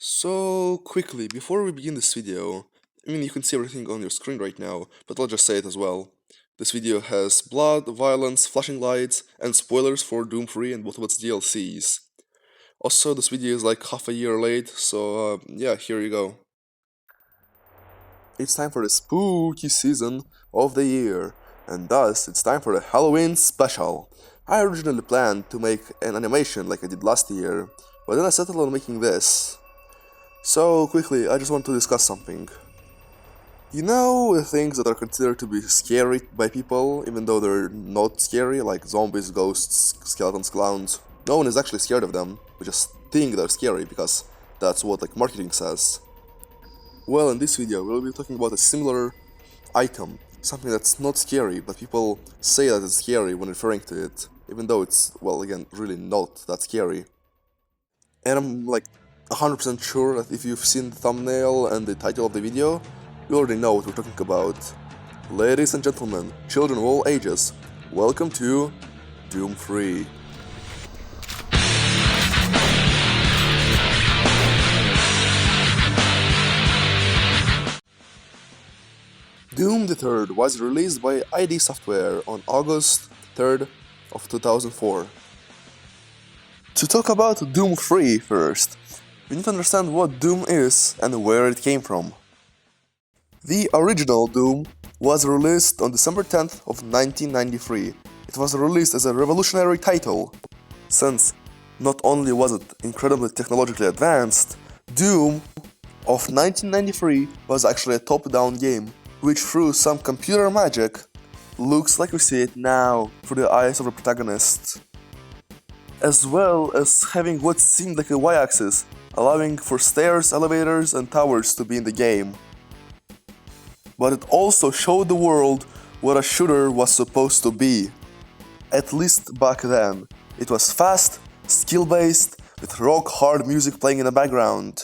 So quickly, before we begin this video, you can see everything on your screen right now, but I'll just say it as well. This video has blood, violence, flashing lights, and spoilers for Doom 3 and both of its DLCs. Also, this video is like half a year late, so yeah, here you go. It's time for the spooky season of the year, and thus it's time for the Halloween special. I originally planned to make an animation like I did last year, but then I settled on making this. So, quickly, I just want to discuss something. You know the things that are considered to be scary by people, even though they're not scary, like zombies, ghosts, skeletons, clowns? No one is actually scared of them, we just think they're scary because that's what marketing says. Well, in this video, we'll be talking about a similar item, something that's not scary, but people say that it's scary when referring to it, even though it's, well, again, really not that scary. And I'm 100% sure that if you've seen the thumbnail and the title of the video, you already know what we're talking about. Ladies and gentlemen, children of all ages, welcome to Doom 3. Doom the Third was released by ID Software on August 3rd of 2004. To talk about Doom 3 first, we need to understand what Doom is and where it came from. The original Doom was released on December 10th of 1993. It was released as a revolutionary title, since not only was it incredibly technologically advanced, Doom of 1993 was actually a top-down game, which through some computer magic, looks like we see it now through the eyes of the protagonist, as well as having what seemed like a y-axis, allowing for stairs, elevators, and towers to be in the game. But it also showed the world what a shooter was supposed to be. At least back then. It was fast, skill-based, with rock-hard music playing in the background.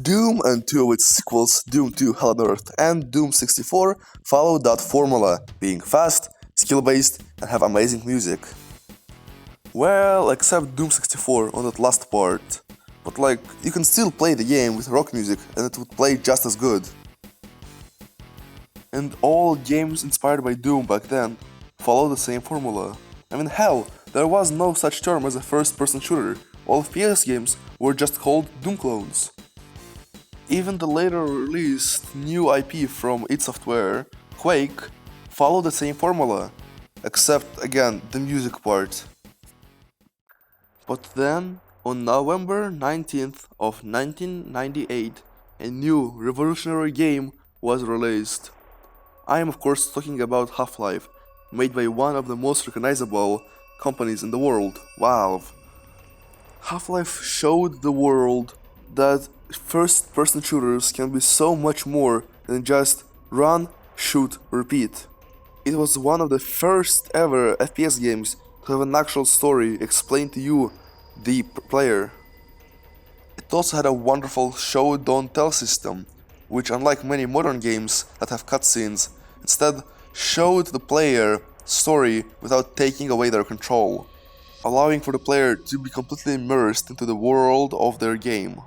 Doom and two of its sequels, Doom 2 Hell on Earth and Doom 64, followed that formula, being fast, skill-based, and have amazing music. Well, except Doom 64 on that last part. But you can still play the game with rock music and it would play just as good. And all games inspired by Doom back then follow the same formula. Hell, there was no such term as a first-person shooter. All FPS games were just called Doom clones. Even the later released new IP from id Software, Quake, followed the same formula, except again the music part. But then, on November 19th of 1998, a new revolutionary game was released. I am of course talking about Half-Life, made by one of the most recognizable companies in the world, Valve. Half-Life showed the world that first-person shooters can be so much more than just run, shoot, repeat. It was one of the first ever FPS games to have an actual story explained to you, the player. It also had a wonderful show-don't-tell system, which unlike many modern games that have cutscenes, instead showed the player story without taking away their control, allowing for the player to be completely immersed into the world of their game.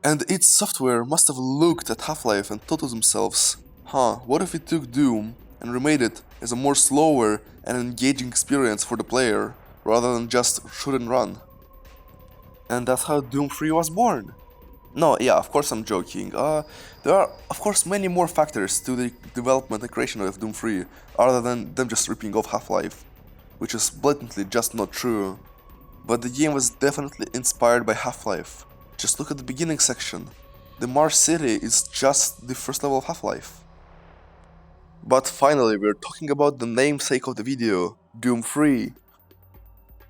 And id Software must have looked at Half-Life and thought to themselves, what if we took Doom and remade it as a more slower and engaging experience for the player, rather than just shoot and run? And that's how Doom 3 was born. No, yeah, of course I'm joking. There are, of course, many more factors to the development and creation of Doom 3, other than them just ripping off Half-Life, which is blatantly just not true. But the game was definitely inspired by Half-Life. Just look at the beginning section. The Mars City is just the first level of Half-Life. But finally, we're talking about the namesake of the video, Doom 3.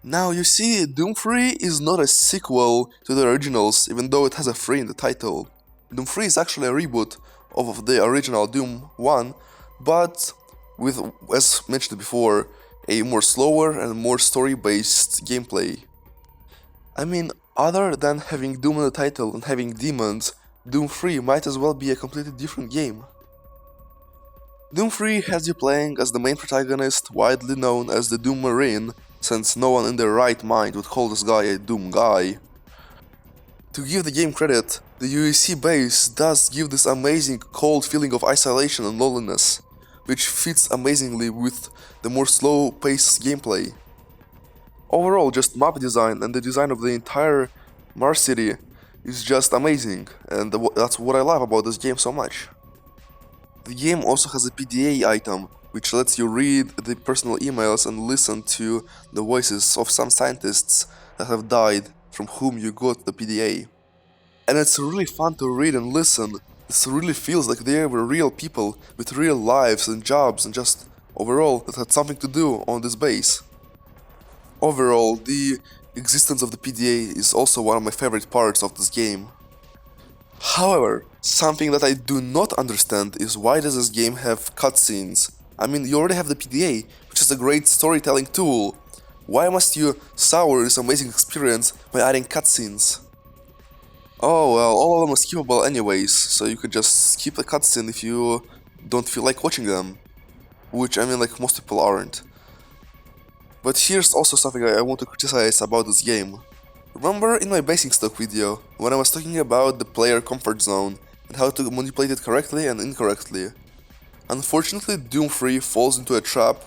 Now you see, Doom 3 is not a sequel to the originals, even though it has a 3 in the title. Doom 3 is actually a reboot of the original Doom 1, but with, as mentioned before, a more slower and more story-based gameplay. Other than having Doom in the title and having demons, Doom 3 might as well be a completely different game. Doom 3 has you playing as the main protagonist, widely known as the Doom Marine, since no one in their right mind would call this guy a Doom guy. To give the game credit, the UEC base does give this amazing cold feeling of isolation and loneliness, which fits amazingly with the more slow-paced gameplay. Overall, just map design and the design of the entire Mars City is just amazing, and that's what I love about this game so much. The game also has a PDA item, which lets you read the personal emails and listen to the voices of some scientists that have died from whom you got the PDA. And it's really fun to read and listen. This really feels like they were real people with real lives and jobs and just overall that had something to do on this base. Overall, the existence of the PDA is also one of my favorite parts of this game. However, something that I do not understand is why does this game have cutscenes? I mean, you already have the PDA, which is a great storytelling tool. Why must you sour this amazing experience by adding cutscenes? Oh well, all of them are skippable anyways, so you could just skip the cutscene if you don't feel like watching them. Which, I mean, like, most people aren't. But here's also something I want to criticize about this game. Remember in my basing stock video, when I was talking about the player comfort zone and how to manipulate it correctly and incorrectly? Unfortunately, Doom 3 falls into a trap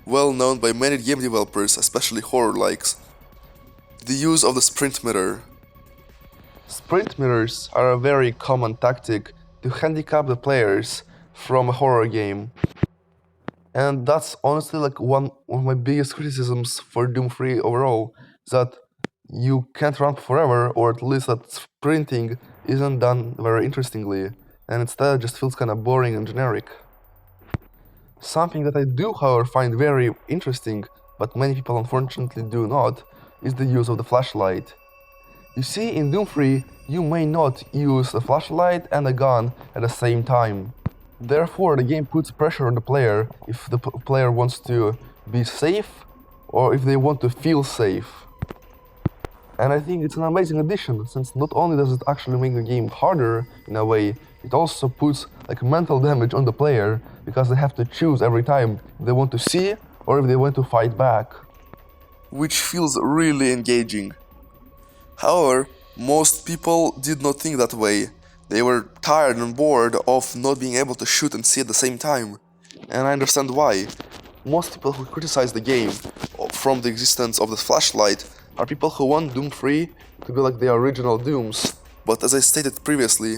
well known by many game developers, especially horror likes. The use of the sprint mirror. Sprint mirrors are a very common tactic to handicap the players from a horror game. And that's honestly like one of my biggest criticisms for Doom 3 overall, that you can't run forever, or at least that sprinting isn't done very interestingly, and instead just feels kinda boring and generic. Something that I do, however, find very interesting, but many people unfortunately do not, is the use of the flashlight. You see, in Doom 3, you may not use a flashlight and a gun at the same time. Therefore, the game puts pressure on the player if the player wants to be safe or if they want to feel safe. And I think it's an amazing addition, since not only does it actually make the game harder in a way, it also puts like mental damage on the player, because they have to choose every time if they want to see or if they want to fight back. Which feels really engaging. However, most people did not think that way. They were tired and bored of not being able to shoot and see at the same time. And I understand why. Most people who criticize the game from the existence of the flashlight are people who want Doom 3 to be like the original Dooms. But as I stated previously,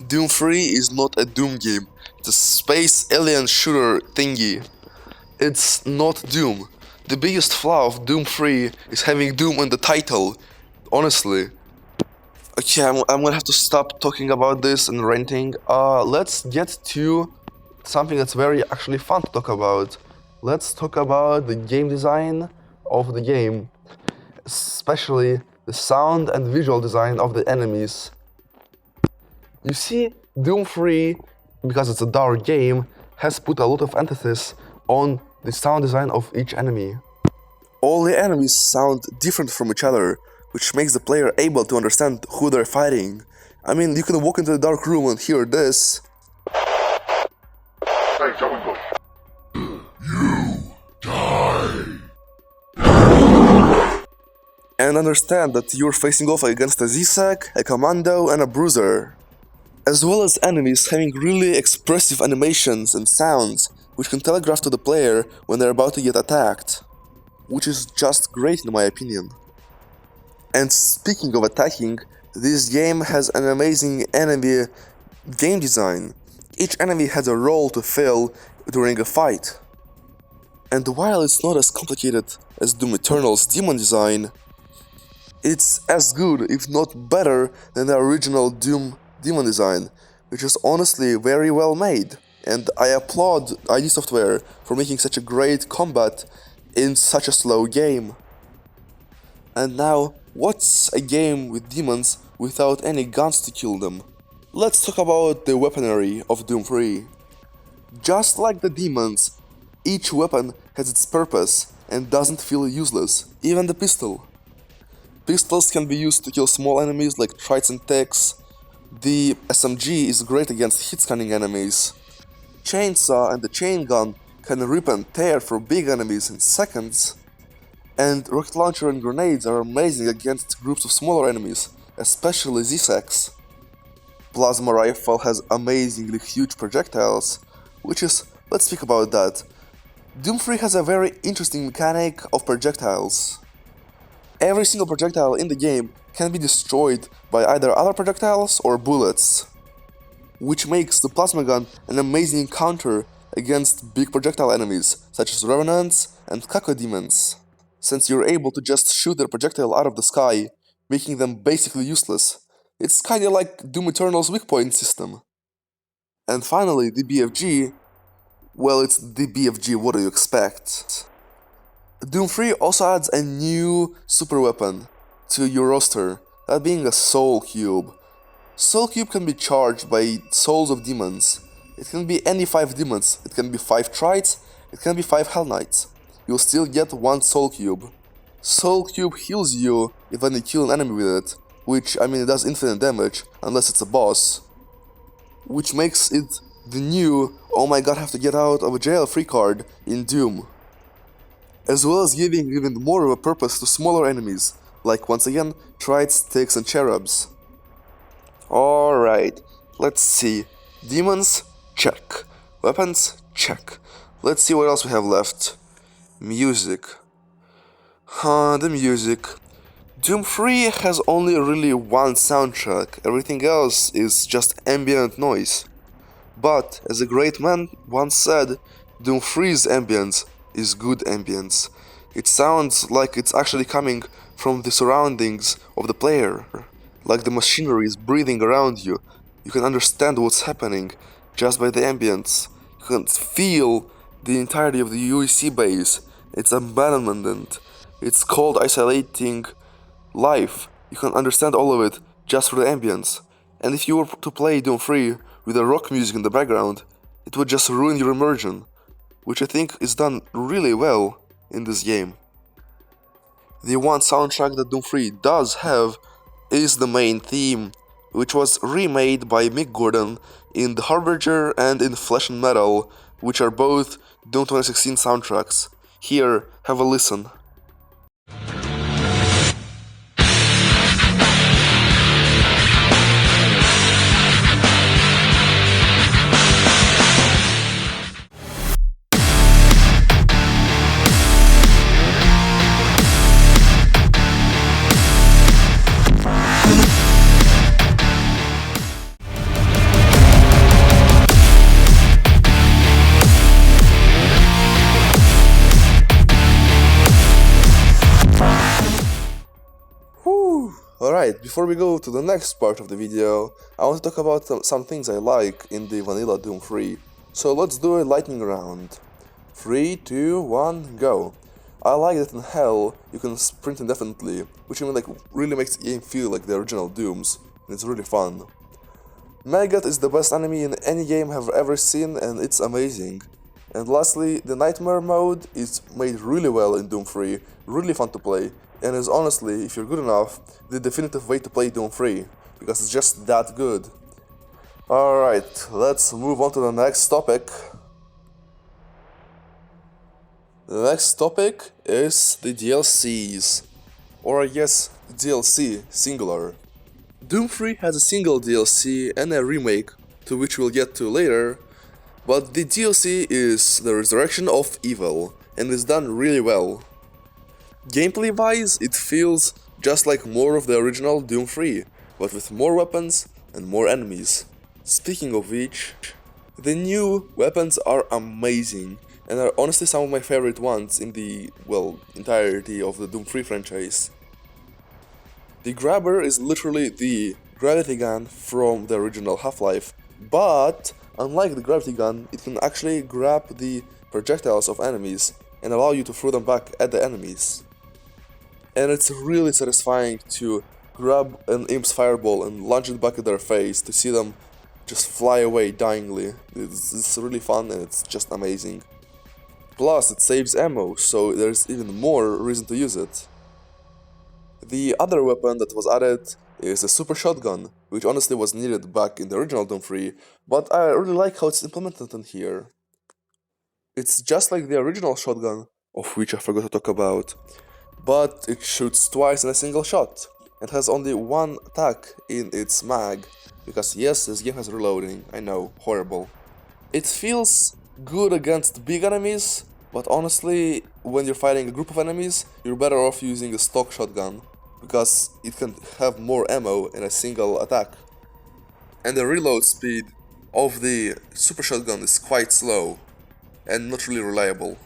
Doom 3 is not a Doom game. It's a space alien shooter thingy. It's not Doom. The biggest flaw of Doom 3 is having Doom in the title. Honestly. Okay, I'm gonna have to stop talking about this and ranting. Let's get to something that's very actually fun to talk about. Let's talk about the game design of the game, especially the sound and visual design of the enemies. You see, Doom 3, because it's a dark game, has put a lot of emphasis on the sound design of each enemy. All the enemies sound different from each other, which makes the player able to understand who they're fighting. I mean, you can walk into the dark room and hear this. You die. And understand that you're facing off against a Z-Sec, a Commando, and a Bruiser. As well as enemies having really expressive animations and sounds, which can telegraph to the player when they're about to get attacked. Which is just great in my opinion. And speaking of attacking, this game has an amazing enemy game design. Each enemy has a role to fill during a fight. And while it's not as complicated as Doom Eternal's demon design, it's as good, if not better, than the original Doom demon design, which is honestly very well made. And I applaud ID Software for making such a great combat in such a slow game. And now, what's a game with demons without any guns to kill them? Let's talk about the weaponry of Doom 3. Just like the demons, each weapon has its purpose and doesn't feel useless, even the pistol. Pistols can be used to kill small enemies like Trites and Techs. The SMG is great against hit-scanning enemies. Chainsaw and the chain gun can rip and tear through big enemies in seconds. And rocket launcher and grenades are amazing against groups of smaller enemies, especially Zigzags. Plasma Rifle has amazingly huge projectiles, which is, let's speak about that. Doom 3 has a very interesting mechanic of projectiles. Every single projectile in the game can be destroyed by either other projectiles or bullets, which makes the plasma gun an amazing counter against big projectile enemies such as revenants and cacodemons, since you're able to just shoot their projectile out of the sky, making them basically useless. It's kinda like Doom Eternal's weak point system. And finally, the BFG. Well, it's the BFG, what do you expect? Doom 3 also adds a new super weapon to your roster, that being a Soul Cube. Soul Cube can be charged by souls of demons. It can be any 5 demons, it can be 5 Trites, it can be 5 Hell Knights. You'll still get 1 Soul Cube. Soul Cube heals you if when you kill an enemy with it, which, I mean, it does infinite damage, unless it's a boss. Which makes it the new, oh my god, have to get out of a jail free card in Doom. As well as giving even more of a purpose to smaller enemies, like once again, Trites, Styx and Cherubs. Alright, let's see. Demons? Check. Weapons? Check. Let's see what else we have left. Music. The music. Doom 3 has only really one soundtrack, everything else is just ambient noise. But, as a great man once said, Doom 3's ambience is good ambience. It sounds like it's actually coming from the surroundings of the player. Like the machinery is breathing around you. You can understand what's happening just by the ambience. You can feel the entirety of the UEC base, its abandonment, its cold isolating life. You can understand all of it just through the ambience. And if you were to play Doom 3 with the rock music in the background, it would just ruin your immersion, which I think is done really well in this game. The one soundtrack that Doom 3 does have is the main theme, which was remade by Mick Gordon in The Harbinger and in Flesh and Metal, which are both Doom 2016 soundtracks. Here, have a listen. Alright, before we go to the next part of the video, I want to talk about some things I like in the vanilla Doom 3. So let's do a lightning round. 3, 2, 1, go. I like that in Hell you can sprint indefinitely, which I mean like really makes the game feel like the original Dooms, and it's really fun. Maggot is the best enemy in any game I've ever seen and it's amazing. And lastly, the Nightmare mode is made really well in Doom 3, really fun to play, and is honestly, if you're good enough, the definitive way to play Doom 3, because it's just that good. Alright, let's move on to the next topic. The next topic is the DLCs, or I guess DLC, singular. Doom 3 has a single DLC and a remake, to which we'll get to later, but the DLC is the Resurrection of Evil, and is done really well. Gameplay wise, it feels just like more of the original Doom 3, but with more weapons and more enemies. Speaking of which, the new weapons are amazing, and are honestly some of my favorite ones in the, well, entirety of the Doom 3 franchise. The Grabber is literally the gravity gun from the original Half-Life, but unlike the gravity gun, it can actually grab the projectiles of enemies and allow you to throw them back at the enemies. And it's really satisfying to grab an imp's fireball and launch it back at their face to see them just fly away dyingly. It's really fun and it's just amazing. Plus, it saves ammo, so there's even more reason to use it. The other weapon that was added is a super shotgun, which honestly was needed back in the original Doom 3, but I really like how it's implemented in here. It's just like the original shotgun, of which I forgot to talk about, but it shoots twice in a single shot, and has only one attack in its mag, because yes, this game has reloading, I know, horrible. It feels good against big enemies, but honestly, when you're fighting a group of enemies, you're better off using a stock shotgun, because it can have more ammo in a single attack. And the reload speed of the super shotgun is quite slow, and not really reliable.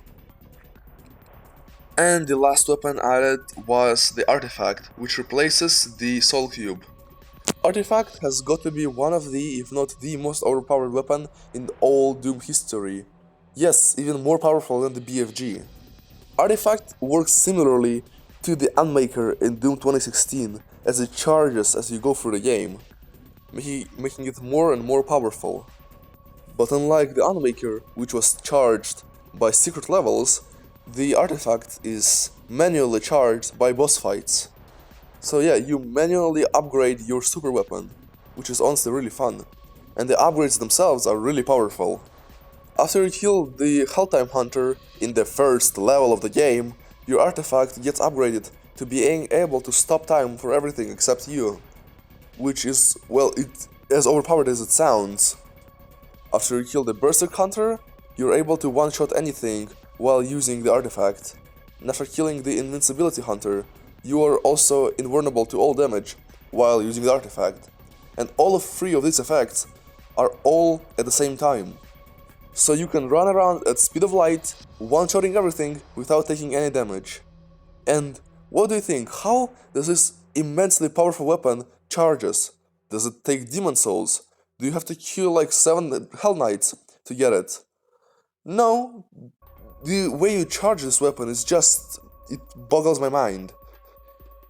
And the last weapon added was the Artifact, which replaces the Soul Cube. Artifact has got to be one of the, if not the most overpowered weapon in all Doom history. Yes, even more powerful than the BFG. Artifact works similarly to the Unmaker in Doom 2016, as it charges as you go through the game, making it more and more powerful. But unlike the Unmaker, which was charged by secret levels, the Artifact is manually charged by boss fights. So yeah, you manually upgrade your super weapon, which is honestly really fun, and the upgrades themselves are really powerful. After you kill the Helltime Hunter in the first level of the game, your artifact gets upgraded to being able to stop time for everything except you, which is, well, as overpowered as it sounds. After you kill the Berserk Hunter, you're able to one-shot anything while using the artifact, and after killing the Invincibility Hunter, you are also invulnerable to all damage while using the artifact, and all of three of these effects are all at the same time. So you can run around at speed of light, one-shotting everything without taking any damage. And what do you think? How does this immensely powerful weapon charges? Does it take demon souls? Do you have to kill like 7 Hell Knights to get it? No, the way you charge this weapon is just... it boggles my mind.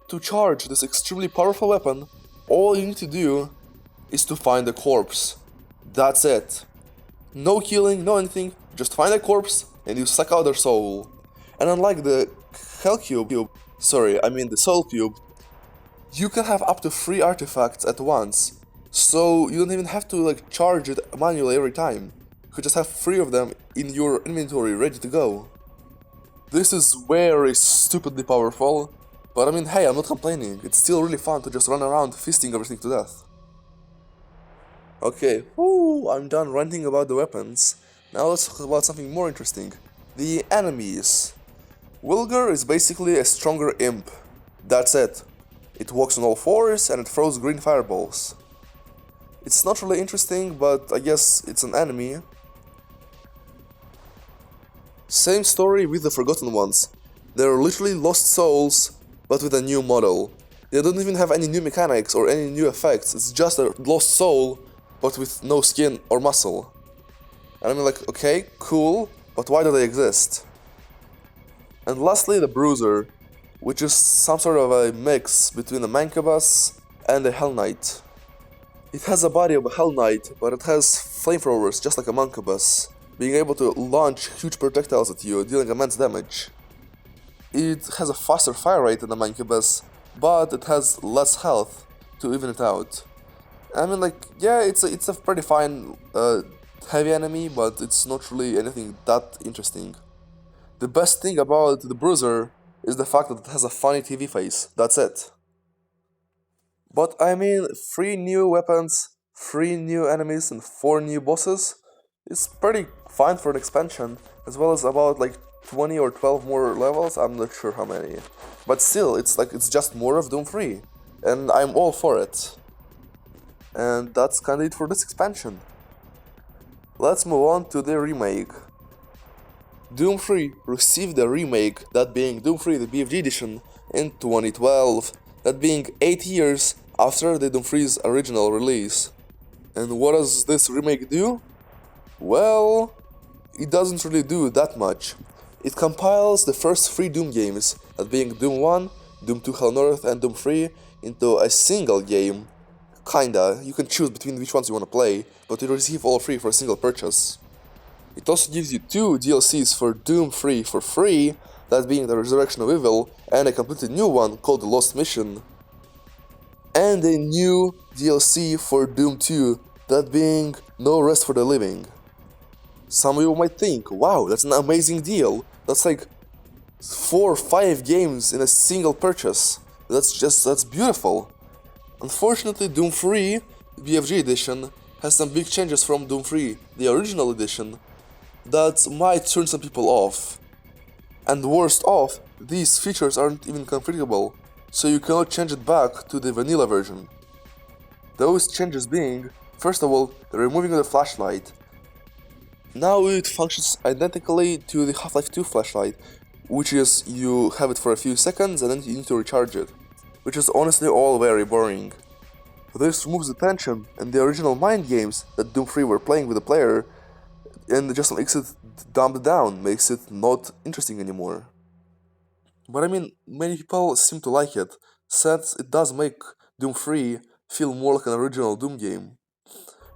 To charge this extremely powerful weapon, all you need to do is to find a corpse. That's it. No killing, no anything, just find a corpse and you suck out their soul. And unlike the Hell Cube, the Soul Cube, you can have up to 3 artifacts at once. So you don't even have to like charge it manually every time. You could just have 3 of them in your inventory ready to go. This is very stupidly powerful, but I mean, hey, I'm not complaining. It's still really fun to just run around fisting everything to death. Okay, I'm done ranting about the weapons. Now let's talk about something more interesting. The enemies. Wilger is basically a stronger imp. That's it. It walks on all 4s and it throws green fireballs. It's not really interesting, but I guess it's an enemy. Same story with the Forgotten Ones. They're literally lost souls, but with a new model. They don't even have any new mechanics or any new effects, it's just a lost soul, but with no skin or muscle. And I mean, like, okay, cool, but why do they exist? And lastly, the Bruiser, which is some sort of a mix between a Mancubus and a Hell Knight. It has a body of a Hell Knight, but it has flamethrowers just like a Mancubus, being able to launch huge projectiles at you, dealing immense damage. It has a faster fire rate than a Mancubus, but it has less health to even it out. I mean, like, yeah, it's a pretty fine heavy enemy, but it's not really anything that interesting. The best thing about the Bruiser is the fact that it has a funny TV face, that's it. But I mean, 3 new weapons, 3 new enemies and 4 new bosses is pretty fine for an expansion, as well as about like 20 or 12 more levels, I'm not sure how many. But still, it's just more of Doom 3, and I'm all for it. And that's kinda it for this expansion. Let's move on to the remake. Doom 3 received a remake, that being Doom 3 the BFG edition, in 2012, that being 8 years after the Doom 3's original release. And what does this remake do? Well, it doesn't really do that much. It compiles the first 3 Doom games, that being Doom 1, Doom 2 Hell North and Doom 3, into a single game. Kinda, you can choose between which ones you want to play, but you receive all 3 for a single purchase. It also gives you 2 DLCs for Doom 3 for free, that being the Resurrection of Evil, and a completely new one called the Lost Mission. And a new DLC for Doom 2, that being No Rest for the Living. Some of you might think, wow, that's an amazing deal, that's like 4 or 5 games in a single purchase. That's beautiful. Unfortunately, Doom 3 BFG edition has some big changes from Doom 3, the original edition, that might turn some people off. And worst off, these features aren't even configurable, so you cannot change it back to the vanilla version. Those changes being, first of all, the removing of the flashlight. Now it functions identically to the Half-Life 2 flashlight, which is you have it for a few seconds and then you need to recharge it, which is honestly all very boring. This removes the tension and the original mind games that Doom 3 were playing with the player, and just makes it dumbed down, makes it not interesting anymore. But I mean, many people seem to like it, since it does make Doom 3 feel more like an original Doom game.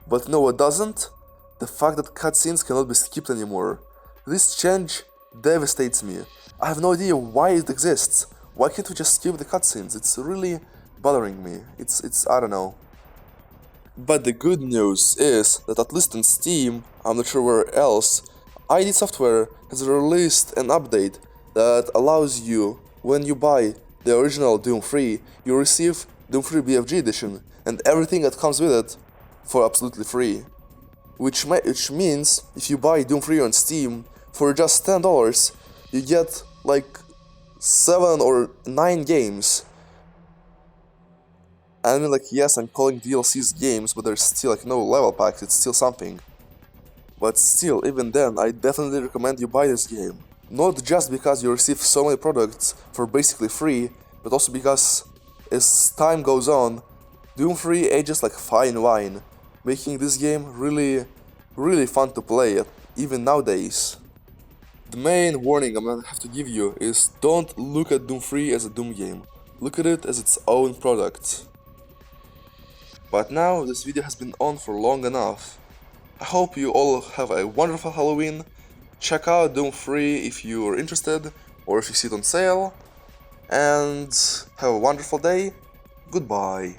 But no, it doesn't. The fact that cutscenes cannot be skipped anymore. This change devastates me. I have no idea why it exists. Why can't we just skip the cutscenes? It's really bothering me. It's I don't know. But the good news is that at least on Steam, I'm not sure where else, ID Software has released an update that allows you, when you buy the original Doom 3, you receive Doom 3 BFG edition and everything that comes with it for absolutely free. Which means if you buy Doom 3 on Steam for just $10, you get like 7 or 9 games. And I mean, like, yes, I'm calling DLCs games, but there's still like no level packs, it's still something. But still, even then, I definitely recommend you buy this game. Not just because you receive so many products for basically free, but also because as time goes on, Doom 3 ages like fine wine, making this game really, really fun to play, even nowadays. The main warning I'm gonna have to give you is don't look at Doom 3 as a Doom game. Look at it as its own product. But now this video has been on for long enough. I hope you all have a wonderful Halloween. Check out Doom 3 if you are interested or if you see it on sale. And have a wonderful day. Goodbye.